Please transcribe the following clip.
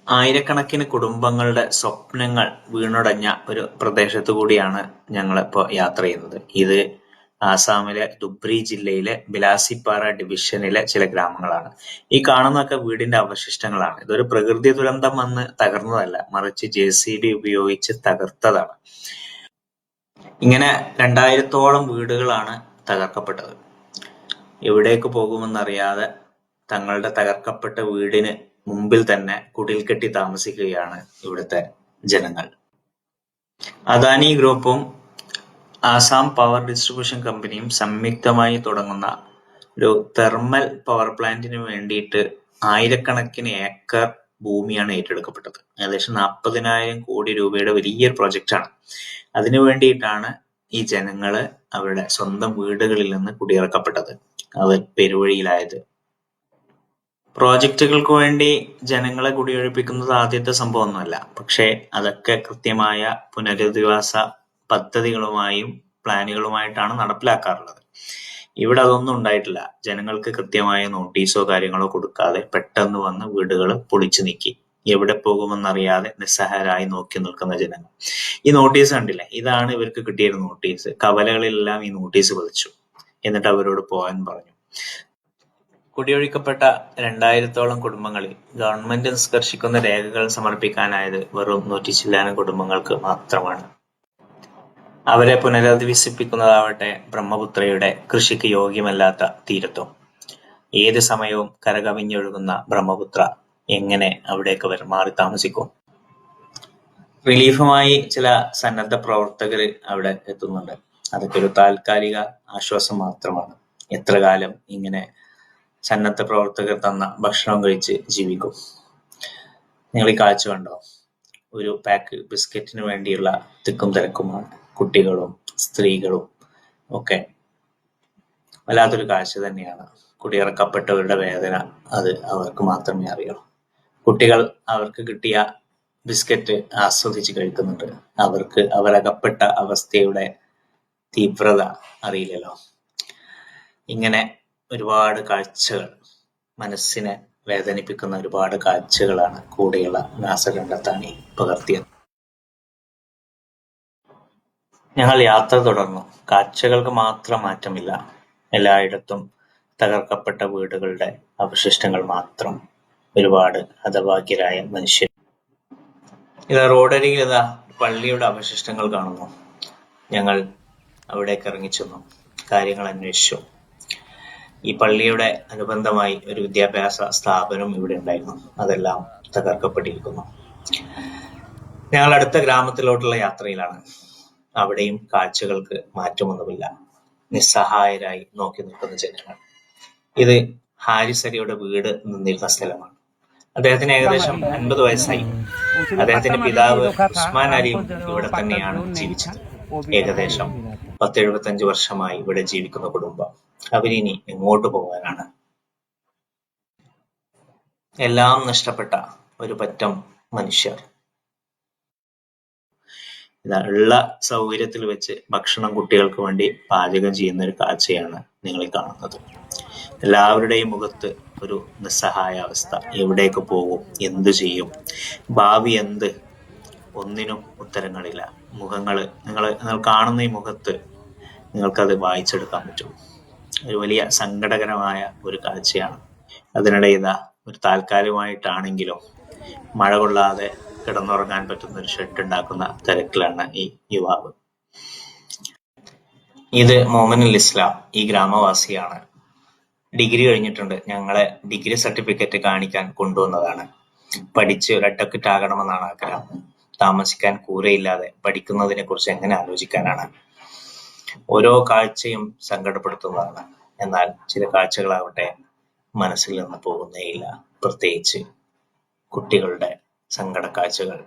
ആയിരക്കണക്കിന് കുടുംബങ്ങളുടെ സ്വപ്നങ്ങൾ വീണുടഞ്ഞ ഒരു പ്രദേശത്തു കൂടിയാണ് ഞങ്ങളിപ്പോൾ യാത്ര ചെയ്യുന്നത്. ഇത് ആസാമിലെ ധുബ്രി ജില്ലയിലെ ബിലാസിപ്പാറ ഡിവിഷനിലെ ചില ഗ്രാമങ്ങളാണ്. ഈ കാണുന്നതൊക്കെ വീടിന്റെ അവശിഷ്ടങ്ങളാണ്. ഇതൊരു പ്രകൃതി ദുരന്തം വന്ന് തകർന്നതല്ല, മറിച്ച് JCB ഉപയോഗിച്ച് തകർത്തതാണ്. ഇങ്ങനെ 2000-ഓളം വീടുകളാണ് തകർക്കപ്പെട്ടത്. എവിടേക്ക് പോകുമെന്നറിയാതെ തങ്ങളുടെ തകർക്കപ്പെട്ട വീടിന് മുമ്പിൽ തന്നെ കുടിൽ കെട്ടി താമസിക്കുകയാണ് ഇവിടുത്തെ ജനങ്ങൾ. അദാനി ഗ്രൂപ്പും ആസാം പവർ ഡിസ്ട്രിബ്യൂഷൻ കമ്പനിയും സംയുക്തമായി തുടങ്ങുന്ന ഒരു തെർമൽ പവർ പ്ലാന്റിന് വേണ്ടിയിട്ട് ആയിരക്കണക്കിന് ഏക്കർ ഭൂമിയാണ് ഏറ്റെടുക്കപ്പെട്ടത്. ഏകദേശം 40,000 കോടി രൂപയുടെ വലിയൊരു പ്രൊജക്റ്റാണ്. അതിനു വേണ്ടിയിട്ടാണ് ഈ ജനങ്ങള് അവരുടെ സ്വന്തം വീടുകളിൽ നിന്ന് കുടിയിറക്കപ്പെട്ടത്, അവർ പെരുവഴിയിലായത്. പ്രോജക്റ്റുകൾക്ക് വേണ്ടി ജനങ്ങളെ കുടിയൊഴിപ്പിക്കുന്നത് ആദ്യത്തെ സംഭവമൊന്നുമല്ല. പക്ഷേ അതൊക്കെ കൃത്യമായ പുനരധിവാസ പദ്ധതികളുമായും പ്ലാനുകളുമായിട്ടാണ് നടപ്പിലാക്കാറുള്ളത്. ഇവിടെ അതൊന്നും ഉണ്ടായിട്ടില്ല. ജനങ്ങൾക്ക് കൃത്യമായ നോട്ടീസോ കാര്യങ്ങളോ കൊടുക്കാതെ പെട്ടെന്ന് വന്ന് വീടുകൾ പൊളിച്ചു നീക്കി. എവിടെ പോകുമെന്നറിയാതെ നിസ്സഹായരായി നോക്കി നിൽക്കുന്ന ജനങ്ങൾ. ഈ നോട്ടീസ് കണ്ടില്ലേ, ഇതാണ് ഇവർക്ക് കിട്ടിയൊരു നോട്ടീസ്. കവലകളിലെല്ലാം ഈ നോട്ടീസ് പതിച്ചു. എന്നിട്ട് അവരോട് പോകാൻ പറഞ്ഞു. കുടിയൊഴിക്കപ്പെട്ട 2000-ഓളം കുടുംബങ്ങളിൽ ഗവൺമെന്റ് നിഷ്കർഷിക്കുന്ന രേഖകൾ സമർപ്പിക്കാനായത് വെറും 100 ചില്ലാനം കുടുംബങ്ങൾക്ക് മാത്രമാണ്. അവരെ പുനരധിവസിപ്പിക്കുന്നതാവട്ടെ ബ്രഹ്മപുത്രയുടെ കൃഷിക്ക് യോഗ്യമല്ലാത്ത തീരത്തും. ഏത് സമയവും കരകവിഞ്ഞൊഴുകുന്ന ബ്രഹ്മപുത്ര എങ്ങനെ അവിടേക്ക് അവർ മാറി താമസിക്കും? റിലീഫുമായി ചില സന്നദ്ധ പ്രവർത്തകർ അവിടെ എത്തുന്നുണ്ട്. അതൊക്കെ ഒരു താൽക്കാലിക ആശ്വാസം മാത്രമാണ്. എത്ര കാലം ഇങ്ങനെ സന്നദ്ധ പ്രവർത്തകർ തന്ന ഭക്ഷണം കഴിച്ച് ജീവിക്കും? നിങ്ങൾ ഈ കാഴ്ച കണ്ടോ? ഒരു പാക്ക് ബിസ്ക്കറ്റിന് വേണ്ടിയുള്ള തിക്കും തിരക്കുമാണ്. കുട്ടികളും സ്ത്രീകളും ഒക്കെ. വല്ലാത്തൊരു കാഴ്ച തന്നെയാണ്. കുടിയിറക്കപ്പെട്ടവരുടെ വേദന അത് അവർക്ക് മാത്രമേ അറിയൂ. കുട്ടികൾ അവർക്ക് കിട്ടിയ ബിസ്ക്കറ്റ് ആസ്വദിച്ച് കഴിക്കുന്നുണ്ട്. അവർക്ക് അവരകപ്പെട്ട അവസ്ഥയുടെ തീവ്രത അറിയില്ലല്ലോ. ഇങ്ങനെ ഒരുപാട് കാഴ്ചകൾ, മനസ്സിനെ വേദനിപ്പിക്കുന്ന ഒരുപാട് കാഴ്ചകളാണ് കൂടെയുള്ള നാസകണ്ഠത്താണി പകർത്തിയത്. ഞങ്ങൾ യാത്ര തുടർന്നു. കാഴ്ചകൾക്ക് മാത്രം മാറ്റമില്ല. എല്ലായിടത്തും തകർക്കപ്പെട്ട വീടുകളുടെ അവശിഷ്ടങ്ങൾ മാത്രം. ഒരുപാട് ഹതഭാഗ്യരായ മനുഷ്യർ. ഇതാ റോഡരികിൽ ഇതാ പള്ളിയുടെ അവശിഷ്ടങ്ങൾ കാണുന്നു. ഞങ്ങൾ അവിടേക്ക് ഇറങ്ങിച്ചെന്നു. കാര്യങ്ങൾ അന്വേഷിച്ചു. ഈ പള്ളിയുടെ അനുബന്ധമായി ഒരു വിദ്യാഭ്യാസ സ്ഥാപനം ഇവിടെ ഉണ്ടായിരുന്നു. അതെല്ലാം തകർക്കപ്പെട്ടിരിക്കുന്നു. ഞങ്ങൾ അടുത്ത ഗ്രാമത്തിലോട്ടുള്ള യാത്രയിലാണ്. അവിടെയും കാഴ്ചകൾക്ക് മാറ്റമൊന്നുമില്ല. നിസ്സഹായരായി നോക്കി നിൽക്കുന്ന ജനങ്ങൾ. ഇത് ഹാരിസ് അലിയുടെ വീട് നിന്നിരുന്ന സ്ഥലമാണ്. അദ്ദേഹത്തിന് ഏകദേശം 50 വയസ്സായി. അദ്ദേഹത്തിന്റെ പിതാവ് ഉസ്മാൻ അലിയും ഇവിടെ തന്നെയാണ് ജീവിച്ചത്. ഏകദേശം 10-75 വർഷമായി ഇവിടെ ജീവിക്കുന്ന കുടുംബം. അവരിനി എങ്ങോട്ട് പോകാനാണ്? എല്ലാം നഷ്ടപ്പെട്ട ഒരു പറ്റം മനുഷ്യർ. ഉള്ള സൗകര്യത്തിൽ വെച്ച് ഭക്ഷണം കുട്ടികൾക്ക് വേണ്ടി പാചകം ചെയ്യുന്ന ഒരു കാഴ്ചയാണ് നിങ്ങൾ കാണുന്നത്. എല്ലാവരുടെയും മുഖത്ത് ഒരു നിസ്സഹായ അവസ്ഥ. എവിടേക്ക് പോകും? എന്ത് ചെയ്യും? ഭാവി എന്ത്? ഒന്നിനും ഉത്തരങ്ങളില്ല. നിങ്ങൾ കാണുന്ന ഈ മുഖത്ത് നിങ്ങൾക്കത് വായിച്ചെടുക്കാൻ പറ്റും. ഒരു വലിയ സങ്കടകരമായ ഒരു കാഴ്ചയാണ്. അതിനിടെ ഇതാ ഒരു താൽക്കാലികമായിട്ടാണെങ്കിലും മഴ കൊള്ളാതെ കിടന്നുറങ്ങാൻ പറ്റുന്ന ഒരു ഷെഡ് ഉണ്ടാക്കുന്ന തിരക്കിലാണ് ഈ യുവാവ്. ഇത് മോമിനുൽ ഇസ്ലാം, ഈ ഗ്രാമവാസിയാണ്. ഡിഗ്രി കഴിഞ്ഞിട്ടുണ്ട്. ഞങ്ങളെ ഡിഗ്രി സർട്ടിഫിക്കറ്റ് കാണിക്കാൻ കൊണ്ടുവന്നതാണ്. പഠിച്ച് ഒരു അഡ്വക്കറ്റ് ആകണമെന്നാണ് ആഗ്രഹം. താമസിക്കാൻ കൂരയില്ലാതെ പഠിക്കുന്നതിനെ കുറിച്ച് എങ്ങനെ ആലോചിക്കാനാണ്? ഓരോ കാഴ്ചയും സങ്കടപ്പെടുത്തുന്നതാണ്. എന്നാൽ ചില കാഴ്ചകളാവട്ടെ മനസ്സിൽ നിന്ന് പോകുന്നേയില്ല. പ്രത്യേകിച്ച് കുട്ടികളുടെ സങ്കട കാഴ്ചകൾ.